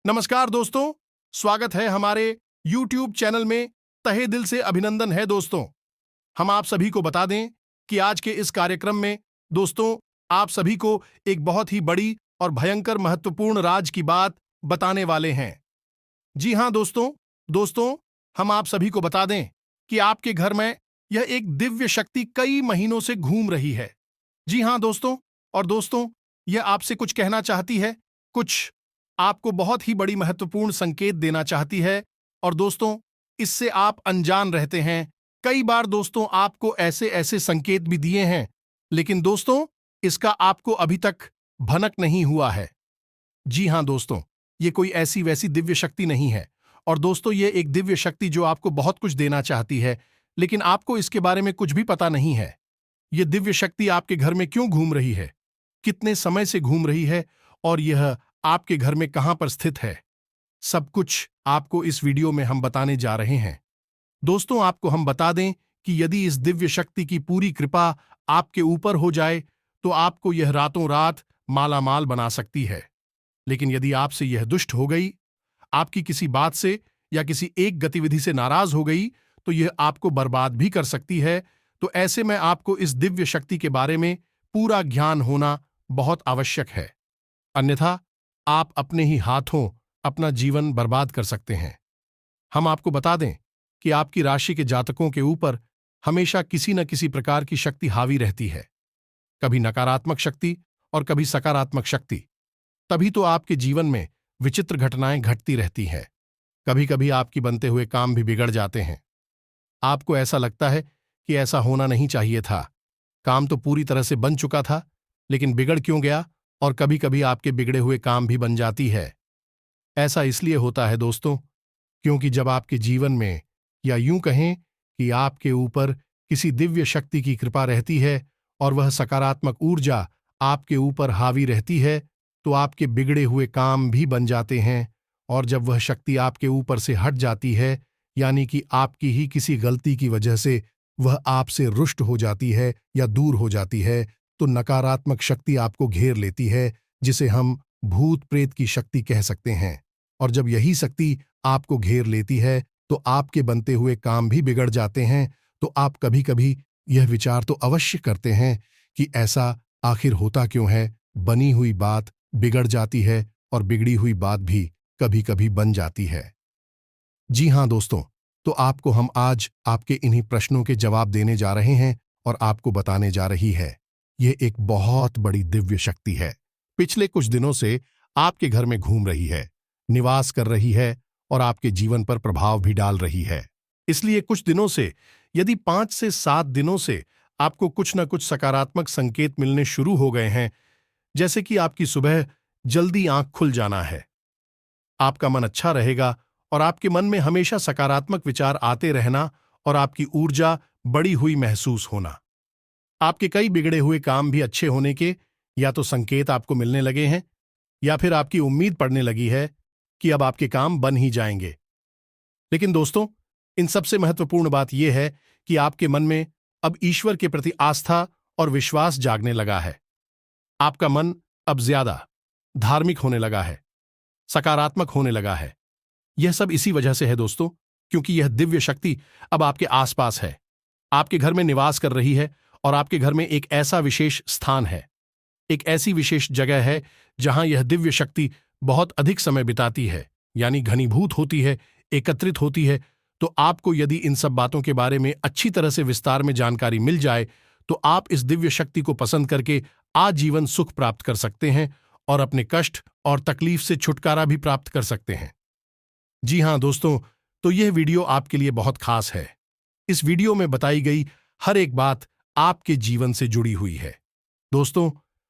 नमस्कार दोस्तों, स्वागत है हमारे YouTube चैनल में। तहे दिल से अभिनंदन है दोस्तों। हम आप सभी को बता दें कि आज के इस कार्यक्रम में दोस्तों आप सभी को एक बहुत ही बड़ी और भयंकर महत्वपूर्ण राज की बात बताने वाले हैं। जी हां दोस्तों हम आप सभी को बता दें कि आपके घर में यह एक दिव्य शक्ति कई महीनों से घूम रही है। जी हां दोस्तों, यह आपसे कुछ कहना चाहती है, कुछ आपको बहुत ही बड़ी महत्वपूर्ण संकेत देना चाहती है। और दोस्तों, इससे आप अनजान रहते हैं। कई बार दोस्तों आपको ऐसे ऐसे संकेत भी दिए हैं, लेकिन दोस्तों इसका आपको अभी तक भनक नहीं हुआ है। जी हां दोस्तों, ये कोई ऐसी वैसी दिव्य शक्ति नहीं है। और दोस्तों, ये एक दिव्य शक्ति जो आपको बहुत कुछ देना चाहती है, लेकिन आपको इसके बारे में कुछ भी पता नहीं है। ये दिव्य शक्ति आपके घर में क्यों घूम रही है, कितने समय से घूम रही है, और यह आपके घर में कहां पर स्थित है, सब कुछ आपको इस वीडियो में हम बताने जा रहे हैं। दोस्तों, आपको हम बता दें कि यदि इस दिव्य शक्ति की पूरी कृपा आपके ऊपर हो जाए तो आपको यह रातों रात मालामाल बना सकती है। लेकिन यदि आपसे यह दुष्ट हो गई, आपकी किसी बात से या किसी एक गतिविधि से नाराज हो गई, तो यह आपको बर्बाद भी कर सकती है। तो ऐसे में आपको इस दिव्य शक्ति के बारे में पूरा ज्ञान होना बहुत आवश्यक है, अन्यथा आप अपने ही हाथों अपना जीवन बर्बाद कर सकते हैं। हम आपको बता दें कि आपकी राशि के जातकों के ऊपर हमेशा किसी न किसी प्रकार की शक्ति हावी रहती है, कभी नकारात्मक शक्ति और कभी सकारात्मक शक्ति। तभी तो आपके जीवन में विचित्र घटनाएं घटती रहती हैं। कभी कभी आपकी बनते हुए काम भी बिगड़ जाते हैं। आपको ऐसा लगता है कि ऐसा होना नहीं चाहिए था, काम तो पूरी तरह से बन चुका था, लेकिन बिगड़ क्यों गया। और कभी कभी आपके बिगड़े हुए काम भी बन जाती है। ऐसा इसलिए होता है दोस्तों, क्योंकि जब आपके जीवन में, या यूं कहें कि आपके ऊपर किसी दिव्य शक्ति की कृपा रहती है और वह सकारात्मक ऊर्जा आपके ऊपर हावी रहती है, तो आपके बिगड़े हुए काम भी बन जाते हैं। और जब वह शक्ति आपके ऊपर से हट जाती है, यानी कि आपकी ही किसी गलती की वजह से वह आपसे रुष्ट हो जाती है या दूर हो जाती है, तो नकारात्मक शक्ति आपको घेर लेती है, जिसे हम भूत प्रेत की शक्ति कह सकते हैं। और जब यही शक्ति आपको घेर लेती है, तो आपके बनते हुए काम भी बिगड़ जाते हैं। तो आप कभी कभी यह विचार तो अवश्य करते हैं कि ऐसा आखिर होता क्यों है, बनी हुई बात बिगड़ जाती है और बिगड़ी हुई बात भी कभी कभी बन जाती है। जी हां दोस्तों, तो आपको हम आज आपके इन्हीं प्रश्नों के जवाब देने जा रहे हैं और आपको बताने जा रही है, यह एक बहुत बड़ी दिव्य शक्ति है। पिछले कुछ दिनों से आपके घर में घूम रही है, निवास कर रही है और आपके जीवन पर प्रभाव भी डाल रही है। इसलिए कुछ दिनों से, यदि 5 से 7 दिनों से आपको कुछ न कुछ सकारात्मक संकेत मिलने शुरू हो गए हैं, जैसे कि आपकी सुबह जल्दी आंख खुल जाना है, आपका मन अच्छा रहेगा और आपके मन में हमेशा सकारात्मक विचार आते रहना और आपकी ऊर्जा बढ़ी हुई महसूस होना, आपके कई बिगड़े हुए काम भी अच्छे होने के या तो संकेत आपको मिलने लगे हैं, या फिर आपकी उम्मीद पड़ने लगी है कि अब आपके काम बन ही जाएंगे। लेकिन दोस्तों, इन सबसे महत्वपूर्ण बात यह है कि आपके मन में अब ईश्वर के प्रति आस्था और विश्वास जागने लगा है। आपका मन अब ज्यादा धार्मिक होने लगा है, सकारात्मक होने लगा है। यह सब इसी वजह से है दोस्तों, क्योंकि यह दिव्य शक्ति अब आपके आसपास है, आपके घर में निवास कर रही है। और आपके घर में एक ऐसा विशेष स्थान है, एक ऐसी विशेष जगह है जहां यह दिव्य शक्ति बहुत अधिक समय बिताती है, यानी घनीभूत होती है, एकत्रित होती है। तो आपको यदि इन सब बातों के बारे में अच्छी तरह से विस्तार में जानकारी मिल जाए, तो आप इस दिव्य शक्ति को पसंद करके आजीवन सुख प्राप्त कर सकते हैं और अपने कष्ट और तकलीफ से छुटकारा भी प्राप्त कर सकते हैं। जी हां दोस्तों, तो यह वीडियो आपके लिए बहुत खास है। इस वीडियो में बताई गई हर एक बात आपके जीवन से जुड़ी हुई है। दोस्तों,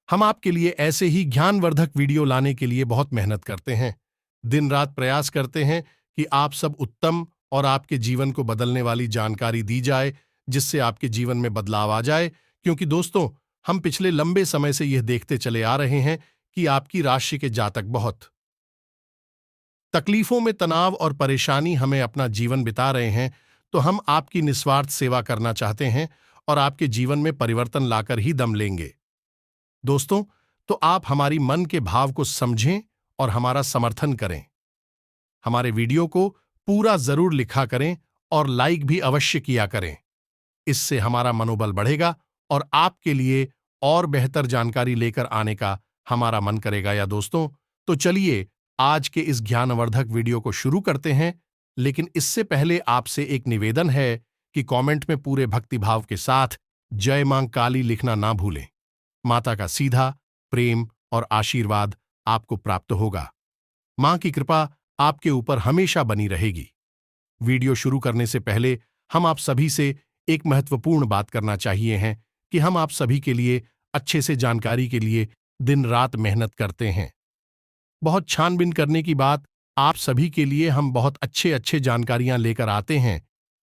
हम आपके लिए ऐसे ही ज्ञानवर्धक वीडियो लाने के लिए बहुत मेहनत करते हैं, दिन रात प्रयास करते हैं कि आप सब उत्तम और आपके जीवन को बदलने वाली जानकारी दी जाए, जिससे आपके जीवन में बदलाव आ जाए। क्योंकि दोस्तों, हम पिछले लंबे समय से यह देखते चले आ रहे हैं कि आपकी राशि के जातक बहुत तकलीफों में, तनाव और परेशानी हमें अपना जीवन बिता रहे हैं। तो हम आपकी निस्वार्थ सेवा करना चाहते हैं और आपके जीवन में परिवर्तन लाकर ही दम लेंगे। दोस्तों, तो आप हमारी मन के भाव को समझें और हमारा समर्थन करें। हमारे वीडियो को पूरा जरूर लिखा करें और लाइक भी अवश्य किया करें। इससे हमारा मनोबल बढ़ेगा और आपके लिए और बेहतर जानकारी लेकर आने का हमारा मन करेगा। या दोस्तों, तो चलिए आज के इस ज्ञानवर्धक वीडियो को शुरू करते हैं। लेकिन इससे पहले आपसे एक निवेदन है कि कमेंट में पूरे भक्तिभाव के साथ जय मां काली लिखना ना भूलें। माता का सीधा प्रेम और आशीर्वाद आपको प्राप्त होगा। मां की कृपा आपके ऊपर हमेशा बनी रहेगी। वीडियो शुरू करने से पहले हम आप सभी से एक महत्वपूर्ण बात करना चाहिए हैं कि हम आप सभी के लिए अच्छे से जानकारी के लिए दिन रात मेहनत करते हैं। बहुत छानबीन करने की बात, आप सभी के लिए हम बहुत अच्छे अच्छे जानकारियां लेकर आते हैं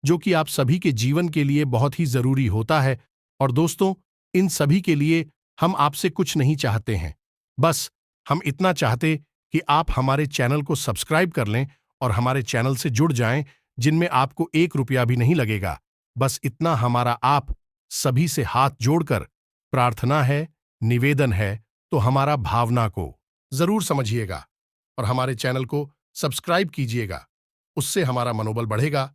जो कि आप सभी के जीवन के लिए बहुत ही जरूरी होता है। और दोस्तों, इन सभी के लिए हम आपसे कुछ नहीं चाहते हैं, बस हम इतना चाहते कि आप हमारे चैनल को सब्सक्राइब कर लें और हमारे चैनल से जुड़ जाएं, जिनमें आपको 1 रुपया भी नहीं लगेगा। बस इतना हमारा आप सभी से हाथ जोड़कर प्रार्थना है, निवेदन है। तो हमारा भावना को जरूर समझिएगा और हमारे चैनल को सब्सक्राइब कीजिएगा। उससे हमारा मनोबल बढ़ेगा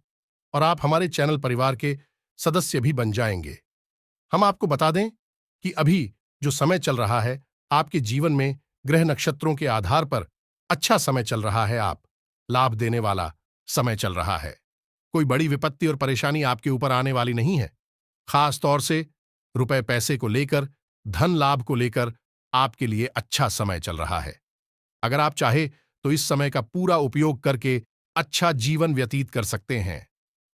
और आप हमारे चैनल परिवार के सदस्य भी बन जाएंगे। हम आपको बता दें कि अभी जो समय चल रहा है आपके जीवन में ग्रह नक्षत्रों के आधार पर अच्छा समय चल रहा है। आप लाभ देने वाला समय चल रहा है। कोई बड़ी विपत्ति और परेशानी आपके ऊपर आने वाली नहीं है। खास तौर से रुपए पैसे को लेकर, धन लाभ को लेकर आपके लिए अच्छा समय चल रहा है। अगर आप चाहे तो इस समय का पूरा उपयोग करके अच्छा जीवन व्यतीत कर सकते हैं।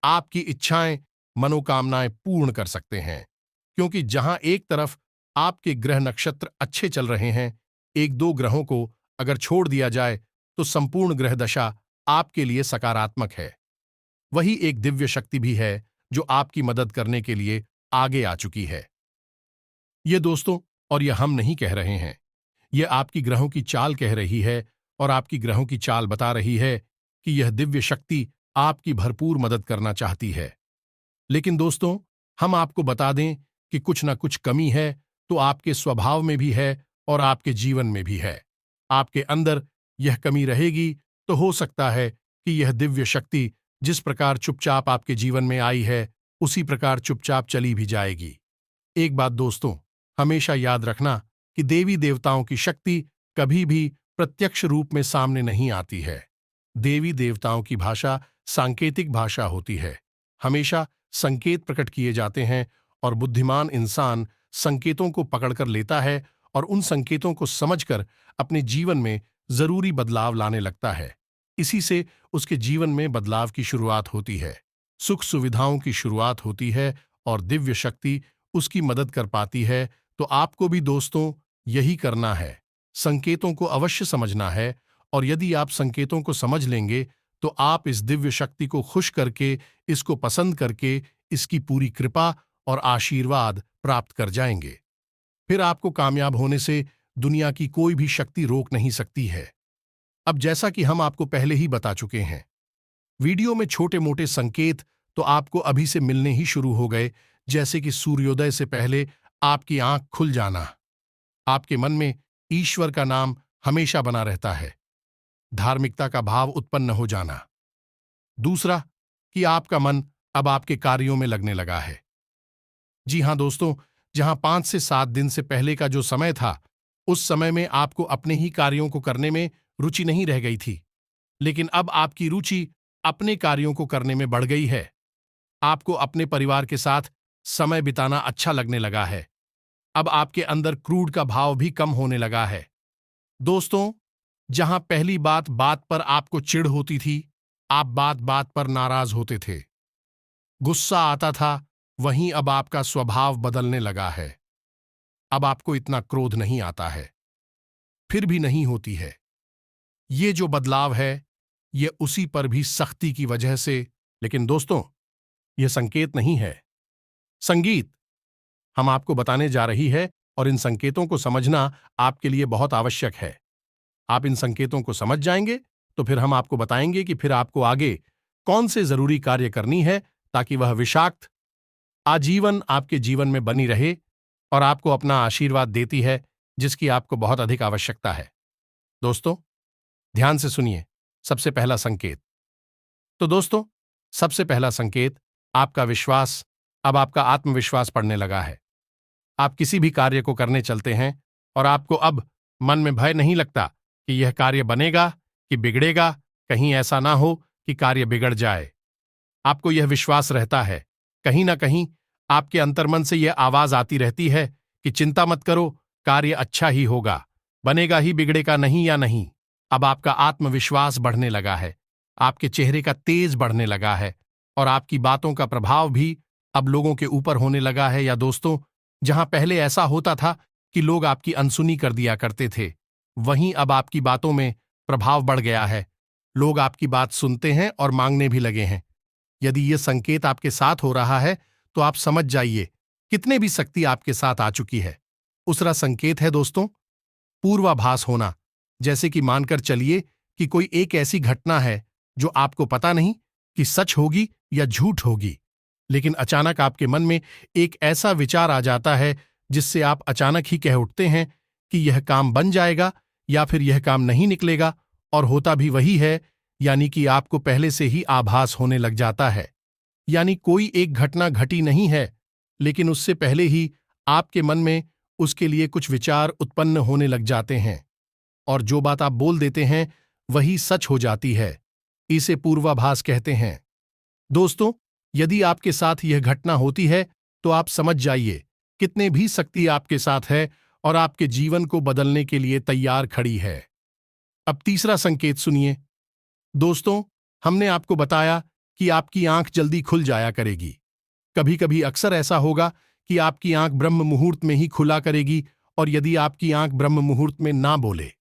आपकी इच्छाएं, मनोकामनाएं पूर्ण कर सकते हैं, क्योंकि जहां एक तरफ आपके ग्रह नक्षत्र अच्छे चल रहे हैं, एक दो ग्रहों को अगर छोड़ दिया जाए तो संपूर्ण ग्रह दशा आपके लिए सकारात्मक है। वही एक दिव्य शक्ति भी है जो आपकी मदद करने के लिए आगे आ चुकी है। ये दोस्तों, और यह हम नहीं कह रहे हैं, यह आपकी ग्रहों की चाल कह रही है और आपकी ग्रहों की चाल बता रही है कि यह दिव्य शक्ति आपकी भरपूर मदद करना चाहती है। लेकिन दोस्तों, हम आपको बता दें कि कुछ ना कुछ कमी है तो आपके स्वभाव में भी है और आपके जीवन में भी है। आपके अंदर यह कमी रहेगी तो हो सकता है कि यह दिव्य शक्ति जिस प्रकार चुपचाप आपके जीवन में आई है उसी प्रकार चुपचाप चली भी जाएगी। एक बात दोस्तों, हमेशा याद रखना कि देवी देवताओं की शक्ति कभी भी प्रत्यक्ष रूप में सामने नहीं आती है। देवी देवताओं की भाषा सांकेतिक भाषा होती है। हमेशा संकेत प्रकट किए जाते हैं और बुद्धिमान इंसान संकेतों को पकड़कर लेता है और उन संकेतों को समझकर अपने जीवन में जरूरी बदलाव लाने लगता है। इसी से उसके जीवन में बदलाव की शुरुआत होती है, सुख सुविधाओं की शुरुआत होती है और दिव्य शक्ति उसकी मदद कर पाती है। तो आपको भी दोस्तों यही करना है, संकेतों को अवश्य समझना है। और यदि आप संकेतों को समझ लेंगे तो आप इस दिव्य शक्ति को खुश करके, इसको पसंद करके, इसकी पूरी कृपा और आशीर्वाद प्राप्त कर जाएंगे। फिर आपको कामयाब होने से दुनिया की कोई भी शक्ति रोक नहीं सकती है। अब जैसा कि हम आपको पहले ही बता चुके हैं, वीडियो में छोटे मोटे संकेत तो आपको अभी से मिलने ही शुरू हो गए, जैसे कि सूर्योदय से पहले आपकी आंख खुल जाना, आपके मन में ईश्वर का नाम हमेशा बना रहता है, धार्मिकता का भाव उत्पन्न हो जाना। दूसरा, कि आपका मन अब आपके कार्यों में लगने लगा है। जी हां दोस्तों, जहां 5 से 7 दिन से पहले का जो समय था, उस समय में आपको अपने ही कार्यों को करने में रुचि नहीं रह गई थी, लेकिन अब आपकी रुचि अपने कार्यों को करने में बढ़ गई है। आपको अपने परिवार के साथ समय बिताना अच्छा लगने लगा है। अब आपके अंदर क्रोध का भाव भी कम होने लगा है। दोस्तों, जहां पहली बात बात पर आपको चिढ़ होती थी, आप बात बात पर नाराज होते थे, गुस्सा आता था, वहीं अब आपका स्वभाव बदलने लगा है। अब आपको इतना क्रोध नहीं आता है, फिर भी नहीं होती है। ये जो बदलाव है, ये उसी पर भी सख्ती की वजह से। लेकिन दोस्तों, यह संकेत नहीं है, संगीत हम आपको बताने जा रही है और इन संकेतों को समझना आपके लिए बहुत आवश्यक है। आप इन संकेतों को समझ जाएंगे तो फिर हम आपको बताएंगे कि फिर आपको आगे कौन से जरूरी कार्य करनी है ताकि वह विषाक्त आजीवन आपके जीवन में बनी रहे और आपको अपना आशीर्वाद देती है, जिसकी आपको बहुत अधिक आवश्यकता है। दोस्तों, ध्यान से सुनिए, सबसे पहला संकेत। तो दोस्तों, सबसे पहला संकेत आपका विश्वास। अब आपका आत्मविश्वास बढ़ने लगा है। आप किसी भी कार्य को करने चलते हैं और आपको अब मन में भय नहीं लगता कि यह कार्य बनेगा कि बिगड़ेगा, कहीं ऐसा ना हो कि कार्य बिगड़ जाए। आपको यह विश्वास रहता है। कहीं ना कहीं आपके अंतर्मन से यह आवाज आती रहती है कि चिंता मत करो, कार्य अच्छा ही होगा, बनेगा ही, बिगड़ेगा नहीं या नहीं। अब आपका आत्मविश्वास बढ़ने लगा है, आपके चेहरे का तेज बढ़ने लगा है और आपकी बातों का प्रभाव भी अब लोगों के ऊपर होने लगा है। या दोस्तों, जहां पहले ऐसा होता था कि लोग आपकी अनसुनी कर दिया करते थे, वहीं अब आपकी बातों में प्रभाव बढ़ गया है। लोग आपकी बात सुनते हैं और मांगने भी लगे हैं। यदि यह संकेत आपके साथ हो रहा है तो आप समझ जाइए कितने भी शक्ति आपके साथ आ चुकी है। दूसरा संकेत है दोस्तों, पूर्वाभास होना। जैसे कि मानकर चलिए कि कोई एक ऐसी घटना है जो आपको पता नहीं कि सच होगी या झूठ होगी, लेकिन अचानक आपके मन में एक ऐसा विचार आ जाता है जिससे आप अचानक ही कह उठते हैं कि यह काम बन जाएगा या फिर यह काम नहीं निकलेगा, और होता भी वही है। यानी कि आपको पहले से ही आभास होने लग जाता है। यानी कोई एक घटना घटी नहीं है, लेकिन उससे पहले ही आपके मन में उसके लिए कुछ विचार उत्पन्न होने लग जाते हैं और जो बात आप बोल देते हैं वही सच हो जाती है। इसे पूर्वाभास कहते हैं। दोस्तों, यदि आपके साथ यह घटना होती है तो आप समझ जाइए कितने भी शक्ति आपके साथ है और आपके जीवन को बदलने के लिए तैयार खड़ी है। अब तीसरा संकेत सुनिए। दोस्तों, हमने आपको बताया कि आपकी आंख जल्दी खुल जाया करेगी। कभी कभी अक्सर ऐसा होगा कि आपकी आंख ब्रह्म मुहूर्त में ही खुला करेगी, और यदि आपकी आंख ब्रह्म मुहूर्त में ना बोले,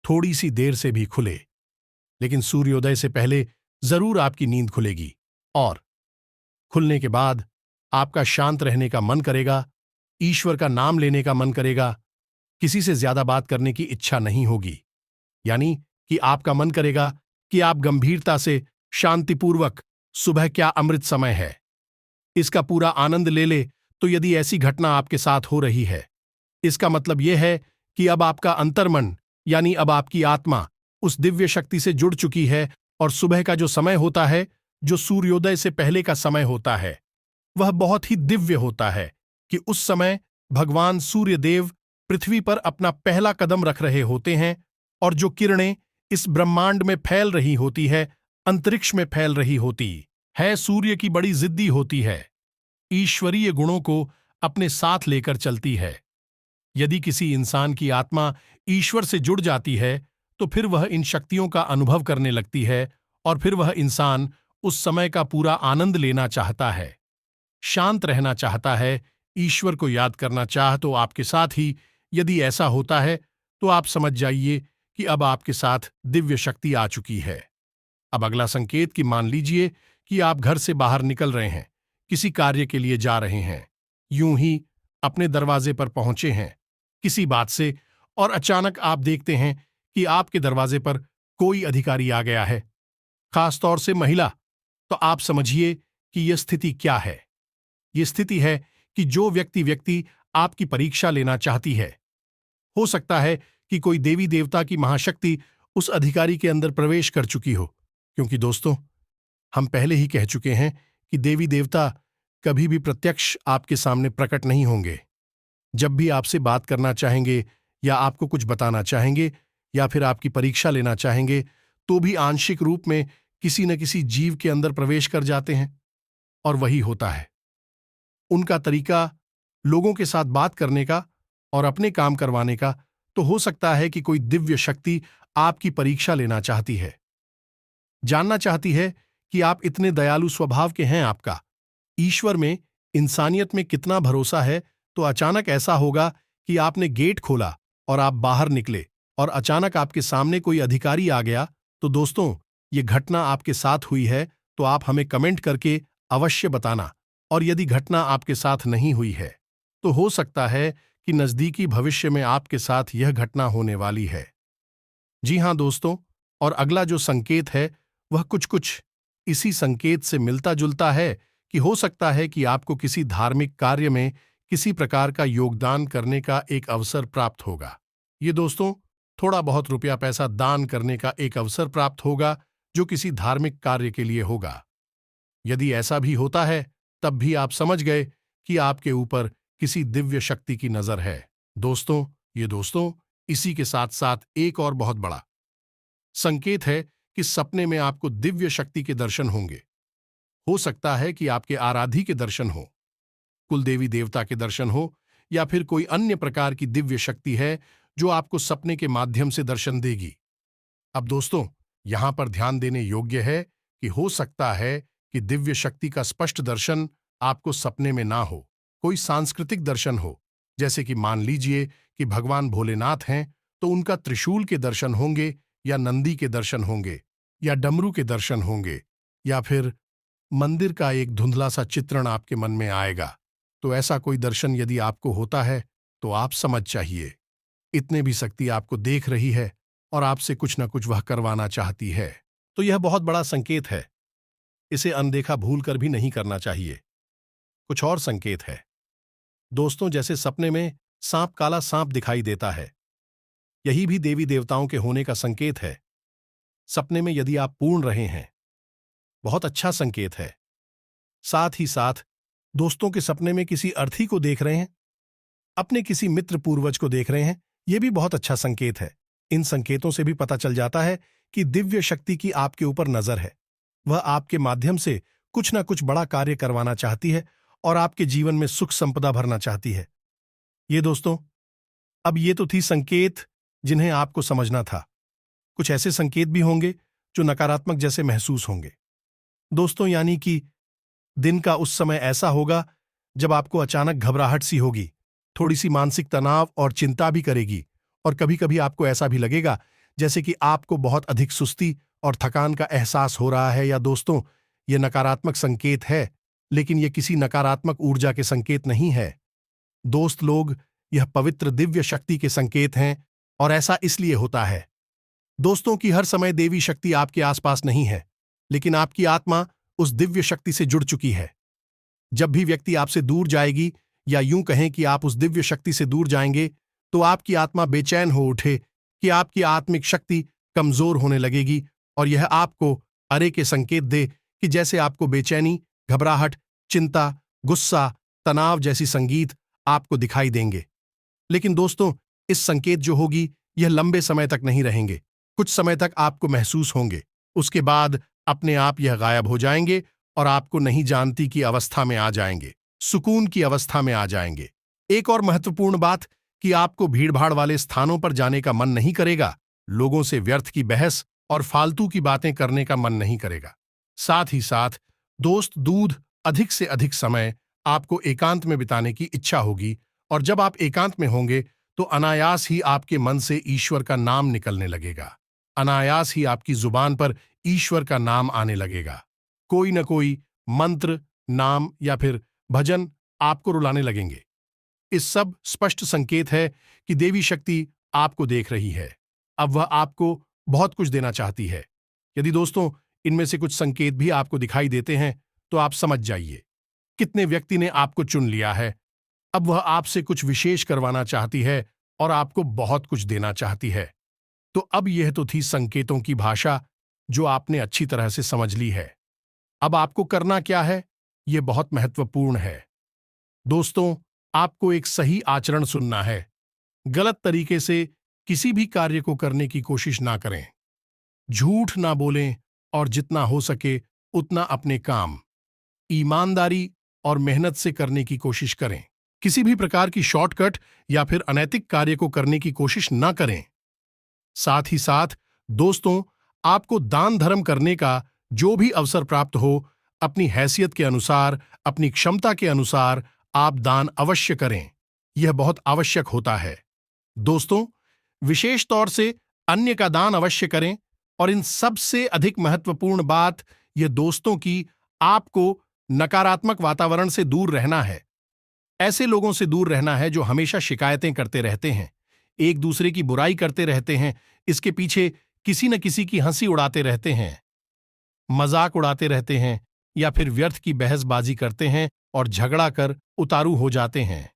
थोड़ी सी देर से भी खुले, लेकिन सूर्योदय से पहले जरूर आपकी नींद खुलेगी और खुलने के बाद आपका शांत रहने का मन करेगा, ईश्वर का नाम लेने का मन करेगा, किसी से ज्यादा बात करने की इच्छा नहीं होगी। यानी कि आपका मन करेगा कि आप गंभीरता से, शांतिपूर्वक, सुबह क्या अमृत समय है, इसका पूरा आनंद ले ले। तो यदि ऐसी घटना आपके साथ हो रही है, इसका मतलब यह है कि अब आपका अंतर्मन, यानी अब आपकी आत्मा उस दिव्य शक्ति से जुड़ चुकी है, और सुबह का जो समय होता है, जो सूर्योदय से पहले का समय होता है, वह बहुत ही दिव्य होता है कि उस समय भगवान सूर्यदेव पृथ्वी पर अपना पहला कदम रख रहे होते हैं, और जो किरणें इस ब्रह्मांड में फैल रही होती है, अंतरिक्ष में फैल रही होती है, सूर्य की बड़ी जिद्दी होती है, ईश्वरीय गुणों को अपने साथ लेकर चलती है। यदि किसी इंसान की आत्मा ईश्वर से जुड़ जाती है तो फिर वह इन शक्तियों का अनुभव करने लगती है, और फिर वह इंसान उस समय का पूरा आनंद लेना चाहता है, शांत रहना चाहता है, ईश्वर को याद करना चाह तो आपके साथ ही। यदि ऐसा होता है तो आप समझ जाइए कि अब आपके साथ दिव्य शक्ति आ चुकी है। अब अगला संकेत कि मान लीजिए कि आप घर से बाहर निकल रहे हैं, किसी कार्य के लिए जा रहे हैं, यूं ही अपने दरवाजे पर पहुंचे हैं किसी बात से, और अचानक आप देखते हैं कि आपके दरवाजे पर कोई अधिकारी आ गया है, खासतौर से महिला। तो आप समझिए कि यह स्थिति क्या है। यह स्थिति है कि जो व्यक्ति आपकी परीक्षा लेना चाहती है, हो सकता है कि कोई देवी देवता की महाशक्ति उस अधिकारी के अंदर प्रवेश कर चुकी हो, क्योंकि दोस्तों, हम पहले ही कह चुके हैं कि देवी देवता कभी भी प्रत्यक्ष आपके सामने प्रकट नहीं होंगे। जब भी आपसे बात करना चाहेंगे या आपको कुछ बताना चाहेंगे या फिर आपकी परीक्षा लेना चाहेंगे, तो भी आंशिक रूप में किसी न किसी जीव के अंदर प्रवेश कर जाते हैं, और वही होता है उनका तरीका लोगों के साथ बात करने का और अपने काम करवाने का। तो हो सकता है कि कोई दिव्य शक्ति आपकी परीक्षा लेना चाहती है, जानना चाहती है कि आप इतने दयालु स्वभाव के हैं, आपका ईश्वर में, इंसानियत में कितना भरोसा है। तो अचानक ऐसा होगा कि आपने गेट खोला और आप बाहर निकले और अचानक आपके सामने कोई अधिकारी आ गया। तो दोस्तों, ये घटना आपके साथ हुई है तो आप हमें कमेंट करके अवश्य बताना, और यदि घटना आपके साथ नहीं हुई है तो हो सकता है कि नजदीकी भविष्य में आपके साथ यह घटना होने वाली है। जी हां दोस्तों, और अगला जो संकेत है वह कुछ इसी संकेत से मिलता जुलता है कि हो सकता है कि आपको किसी धार्मिक कार्य में किसी प्रकार का योगदान करने का एक अवसर प्राप्त होगा। ये दोस्तों, थोड़ा बहुत रुपया पैसा दान करने का एक अवसर प्राप्त होगा, जो किसी धार्मिक कार्य के लिए होगा। यदि ऐसा भी होता है, तब भी आप समझ गए कि आपके ऊपर किसी दिव्य शक्ति की नजर है। दोस्तों, इसी के साथ साथ एक और बहुत बड़ा संकेत है कि सपने में आपको दिव्य शक्ति के दर्शन होंगे। हो सकता है कि आपके आराधी के दर्शन हो, कुल देवी देवता के दर्शन हो, या फिर कोई अन्य प्रकार की दिव्य शक्ति है जो आपको सपने के माध्यम से दर्शन देगी। अब दोस्तों, यहां पर ध्यान देने योग्य है कि हो सकता है कि दिव्य शक्ति का स्पष्ट दर्शन आपको सपने में ना हो, कोई सांस्कृतिक दर्शन हो। जैसे कि मान लीजिए कि भगवान भोलेनाथ हैं, तो उनका त्रिशूल के दर्शन होंगे, या नंदी के दर्शन होंगे, या डमरू के दर्शन होंगे, या फिर मंदिर का एक धुंधला सा चित्रण आपके मन में आएगा। तो ऐसा कोई दर्शन यदि आपको होता है, तो आप समझ चाहिए इतने भी शक्ति आपको देख रही है और आपसे कुछ न कुछ वह करवाना चाहती है। तो यह बहुत बड़ा संकेत है, इसे अनदेखा भूलकर भी नहीं करना चाहिए। कुछ और संकेत है दोस्तों, जैसे सपने में काला सांप दिखाई देता है, यही भी देवी देवताओं के होने का संकेत है। सपने में यदि आप पूर्ण रहे हैं, बहुत अच्छा संकेत है। साथ ही साथ दोस्तों के सपने में किसी अर्थी को देख रहे हैं, अपने किसी मित्र पूर्वज को देख रहे हैं, यह भी बहुत अच्छा संकेत है। इन संकेतों से भी पता चल जाता है कि दिव्य शक्ति की आपके ऊपर नजर है। वह आपके माध्यम से कुछ न कुछ बड़ा कार्य करवाना चाहती है और आपके जीवन में सुख संपदा भरना चाहती है। ये दोस्तों, अब ये तो थी संकेत जिन्हें आपको समझना था। कुछ ऐसे संकेत भी होंगे जो नकारात्मक जैसे महसूस होंगे दोस्तों, यानी कि दिन का उस समय ऐसा होगा जब आपको अचानक घबराहट सी होगी, थोड़ी सी मानसिक तनाव और चिंता भी करेगी, और कभी कभी आपको ऐसा भी लगेगा जैसे कि आपको बहुत अधिक सुस्ती और थकान का एहसास हो रहा है। या दोस्तों, यह नकारात्मक संकेत है, लेकिन यह किसी नकारात्मक ऊर्जा के संकेत नहीं है। दोस्त लोग, यह पवित्र दिव्य शक्ति के संकेत हैं, और ऐसा इसलिए होता है दोस्तों कि हर समय देवी शक्ति आपके आसपास नहीं है, लेकिन आपकी आत्मा उस दिव्य शक्ति से जुड़ चुकी है। जब भी व्यक्ति आपसे दूर जाएगी, या यूं कहें कि आप उस दिव्य शक्ति से दूर जाएंगे, तो आपकी आत्मा बेचैन हो उठे कि आपकी आत्मिक शक्ति कमजोर होने लगेगी, और यह आपको अरे के संकेत दे कि जैसे आपको बेचैनी, घबराहट, चिंता, गुस्सा, तनाव जैसी संगीत आपको दिखाई देंगे। लेकिन दोस्तों, इस संकेत जो होगी, यह लंबे समय तक नहीं रहेंगे। कुछ समय तक आपको महसूस होंगे, उसके बाद अपने आप यह गायब हो जाएंगे और आपको नहीं जानती की अवस्था में आ जाएंगे, सुकून की अवस्था में आ जाएंगे। एक और महत्वपूर्ण बात कि आपको भीड़भाड़ वाले स्थानों पर जाने का मन नहीं करेगा, लोगों से व्यर्थ की बहस और फालतू की बातें करने का मन नहीं करेगा। साथ ही साथ दोस्त, दूध अधिक से अधिक समय आपको एकांत में बिताने की इच्छा होगी, और जब आप एकांत में होंगे तो अनायास ही आपके मन से ईश्वर का नाम निकलने लगेगा। अनायास ही आपकी जुबान पर ईश्वर का नाम आने लगेगा। कोई न कोई मंत्र, नाम या फिर भजन आपको रुलाने लगेंगे। इस सब स्पष्ट संकेत है कि देवी शक्ति आपको देख रही है। अब वह आपको बहुत कुछ देना चाहती है। यदि दोस्तों, इनमें से कुछ संकेत भी आपको दिखाई देते हैं, तो आप समझ जाइए कितने व्यक्ति ने आपको चुन लिया है। अब वह आपसे कुछ विशेष करवाना चाहती है और आपको बहुत कुछ देना चाहती है। तो अब यह तो थी संकेतों की भाषा, जो आपने अच्छी तरह से समझ ली है। अब आपको करना क्या है, यह बहुत महत्वपूर्ण है। दोस्तों, आपको एक सही आचरण सुनना है। गलत तरीके से किसी भी कार्य को करने की कोशिश ना करें। झूठ ना बोलें, और जितना हो सके उतना अपने काम ईमानदारी और मेहनत से करने की कोशिश करें। किसी भी प्रकार की शॉर्टकट या फिर अनैतिक कार्य को करने की कोशिश ना करें। साथ ही साथ दोस्तों, आपको दान धर्म करने का जो भी अवसर प्राप्त हो, अपनी हैसियत के अनुसार, अपनी क्षमता के अनुसार आप दान अवश्य करें। यह बहुत आवश्यक होता है। दोस्तों, विशेष तौर से अन्य का दान अवश्य करें, और इन सबसे अधिक महत्वपूर्ण बात यह दोस्तों की आपको नकारात्मक वातावरण से दूर रहना है। ऐसे लोगों से दूर रहना है जो हमेशा शिकायतें करते रहते हैं, एक दूसरे की बुराई करते रहते हैं, इसके पीछे किसी न किसी की हंसी उड़ाते रहते हैं, मजाक उड़ाते रहते हैं, या फिर व्यर्थ की बहसबाजी करते हैं और झगड़ा कर उतारू हो जाते हैं।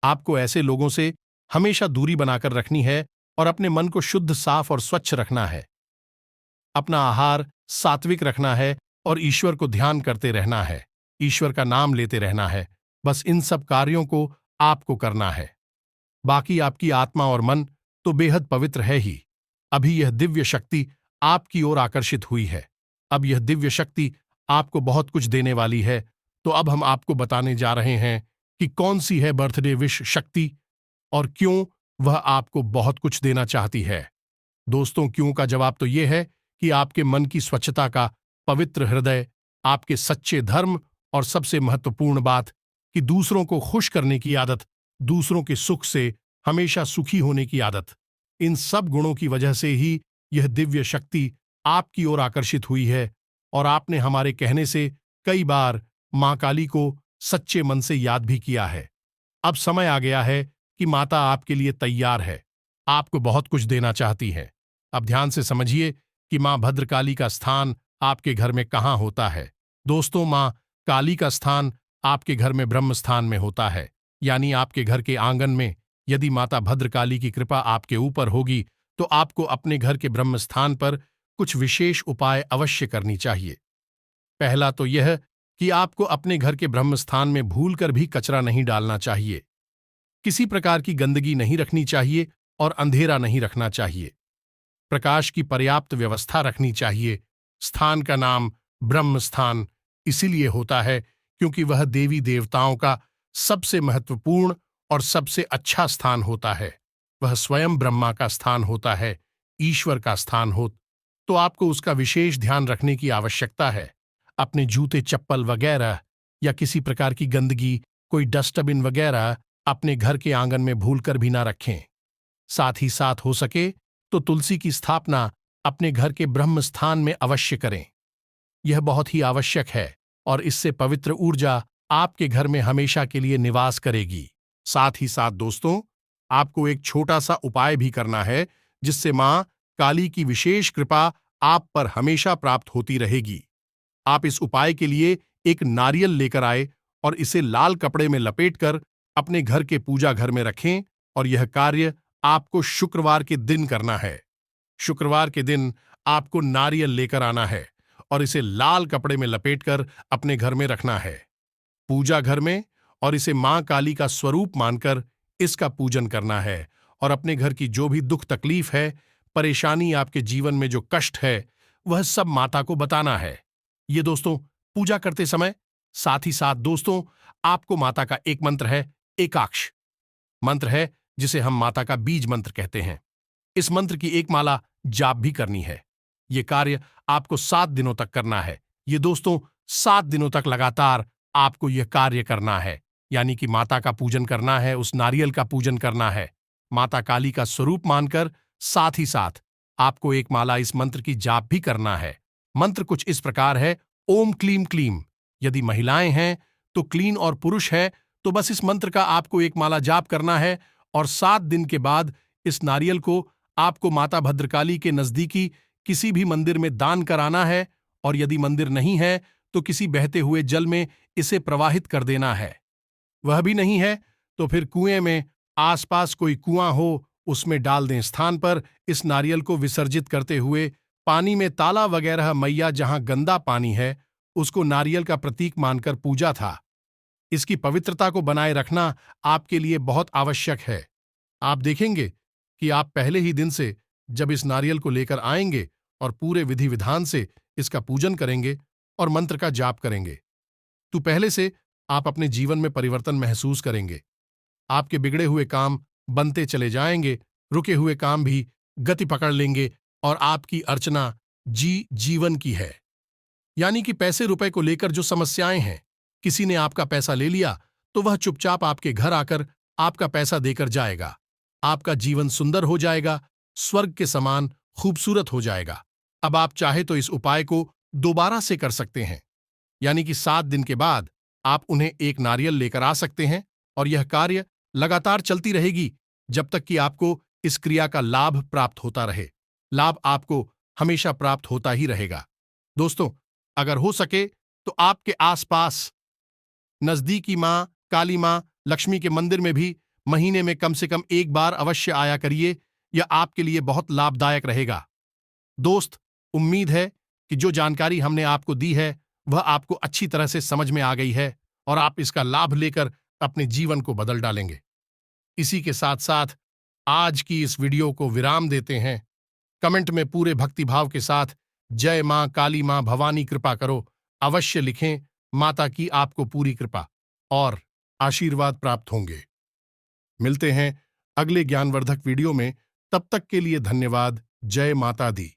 आपको ऐसे लोगों से हमेशा दूरी बनाकर रखनी है और अपने मन को शुद्ध, साफ और स्वच्छ रखना है। अपना आहार सात्विक रखना है और ईश्वर को ध्यान करते रहना है, ईश्वर का नाम लेते रहना है। बस इन सब कार्यों को आपको करना है। बाकी आपकी आत्मा और मन तो बेहद पवित्र है ही। अभी यह दिव्य शक्ति आपकी ओर आकर्षित हुई है। अब यह दिव्य शक्ति आपको बहुत कुछ देने वाली है। तो अब हम आपको बताने जा रहे हैं कि कौन सी है बर्थडे विश शक्ति और क्यों वह आपको बहुत कुछ देना चाहती है। दोस्तों, क्यों का जवाब तो यह है कि आपके मन की स्वच्छता का पवित्र हृदय, आपके सच्चे धर्म और सबसे महत्वपूर्ण बात कि दूसरों को खुश करने की आदत, दूसरों के सुख से हमेशा सुखी होने की आदत, इन सब गुणों की वजह से ही यह दिव्य शक्ति आपकी ओर आकर्षित हुई है। और आपने हमारे कहने से कई बार मां काली को सच्चे मन से याद भी किया है। अब समय आ गया है कि माता आपके लिए तैयार है, आपको बहुत कुछ देना चाहती है। अब ध्यान से समझिए कि मां भद्रकाली का स्थान आपके घर में कहाँ होता है। दोस्तों, मां काली का स्थान आपके घर में ब्रह्म स्थान में होता है, यानी आपके घर के आंगन में। यदि माता भद्रकाली की कृपा आपके ऊपर होगी तो आपको अपने घर के ब्रह्म स्थान पर कुछ विशेष उपाय अवश्य करनी चाहिए। पहला तो यह कि आपको अपने घर के ब्रह्म स्थान में भूलकर भी कचरा नहीं डालना चाहिए, किसी प्रकार की गंदगी नहीं रखनी चाहिए और अंधेरा नहीं रखना चाहिए। प्रकाश की पर्याप्त व्यवस्था रखनी चाहिए। स्थान का नाम ब्रह्म स्थान इसीलिए होता है क्योंकि वह देवी देवताओं का सबसे महत्वपूर्ण और सबसे अच्छा स्थान होता है। वह स्वयं ब्रह्मा का स्थान होता है, ईश्वर का स्थान हो। तो आपको उसका विशेष ध्यान रखने की आवश्यकता है। अपने जूते चप्पल वगैरह या किसी प्रकार की गंदगी, कोई डस्टबिन वगैरह अपने घर के आंगन में भूलकर भी ना रखें। साथ ही साथ हो सके तो तुलसी की स्थापना अपने घर के ब्रह्म स्थान में अवश्य करें। यह बहुत ही आवश्यक है और इससे पवित्र ऊर्जा आपके घर में हमेशा के लिए निवास करेगी। साथ ही साथ दोस्तों, आपको एक छोटा सा उपाय भी करना है जिससे मां काली की विशेष कृपा आप पर हमेशा प्राप्त होती रहेगी। आप इस उपाय के लिए एक नारियल लेकर आए और इसे लाल कपड़े में लपेटकर अपने घर के पूजा घर में रखें और यह कार्य आपको शुक्रवार के दिन करना है। शुक्रवार के दिन आपको नारियल लेकर आना है और इसे लाल कपड़े में लपेटकर अपने घर में रखना है, पूजा घर में, और इसे मां काली का स्वरूप मानकर इसका पूजन करना है और अपने घर की जो भी दुख तकलीफ है, परेशानी, आपके जीवन में जो कष्ट है, वह सब माता को बताना है। ये दोस्तों पूजा करते समय। साथ ही साथ दोस्तों, आपको माता का एक मंत्र है, एकाक्ष मंत्र है, जिसे हम माता का बीज मंत्र कहते हैं। इस मंत्र की एक माला जाप भी करनी है। यह कार्य आपको 7 दिनों तक करना है। ये दोस्तों 7 दिनों तक लगातार आपको यह कार्य करना है, यानी कि माता का पूजन करना है, उस नारियल का पूजन करना है, माता काली का स्वरूप मानकर। साथ ही साथ आपको एक माला इस मंत्र की जाप भी करना है। मंत्र कुछ इस प्रकार है, ओम क्लीम क्लीम। यदि महिलाएं हैं तो क्लीन और पुरुष है तो बस इस मंत्र का आपको एक माला जाप करना है और 7 दिन के बाद इस नारियल को आपको माता भद्रकाली के नजदीकी किसी भी मंदिर में दान कराना है और यदि मंदिर नहीं है तो किसी बहते हुए जल में इसे प्रवाहित कर देना है। वह भी नहीं है तो फिर कुएं में, आसपास कोई कुआं हो उसमें डाल दें। स्थान पर इस नारियल को विसर्जित करते हुए पानी में ताला वगैरह, मैया जहां गंदा पानी है उसको नारियल का प्रतीक मानकर पूजा था। इसकी पवित्रता को बनाए रखना आपके लिए बहुत आवश्यक है। आप देखेंगे कि आप पहले ही दिन से जब इस नारियल को लेकर आएंगे और पूरे विधि विधान से इसका पूजन करेंगे और मंत्र का जाप करेंगे तो पहले से आप अपने जीवन में परिवर्तन महसूस करेंगे। आपके बिगड़े हुए काम बनते चले जाएंगे, रुके हुए काम भी गति पकड़ लेंगे और आपकी अर्चना जीवन की है। यानी कि पैसे रुपए को लेकर जो समस्याएं हैं, किसी ने आपका पैसा ले लिया तो वह चुपचाप आपके घर आकर आपका पैसा देकर जाएगा। आपका जीवन सुंदर हो जाएगा, स्वर्ग के समान खूबसूरत हो जाएगा। अब आप चाहे तो इस उपाय को दोबारा से कर सकते हैं, यानी कि 7 दिन के बाद आप उन्हें एक नारियल लेकर आ सकते हैं और यह कार्य लगातार चलती रहेगी जब तक कि आपको इस क्रिया का लाभ प्राप्त होता रहे। लाभ आपको हमेशा प्राप्त होता ही रहेगा। दोस्तों, अगर हो सके तो आपके आसपास नजदीकी मां काली, मां लक्ष्मी के मंदिर में भी महीने में कम से कम एक बार अवश्य आया करिए। यह आपके लिए बहुत लाभदायक रहेगा। दोस्त, उम्मीद है कि जो जानकारी हमने आपको दी है वह आपको अच्छी तरह से समझ में आ गई है और आप इसका लाभ लेकर अपने जीवन को बदल डालेंगे। इसी के साथ साथ आज की इस वीडियो को विराम देते हैं। कमेंट में पूरे भक्तिभाव के साथ जय मां काली मां भवानी कृपा करो अवश्य लिखें। माता की आपको पूरी कृपा और आशीर्वाद प्राप्त होंगे। मिलते हैं अगले ज्ञानवर्धक वीडियो में। तब तक के लिए धन्यवाद। जय माता दी।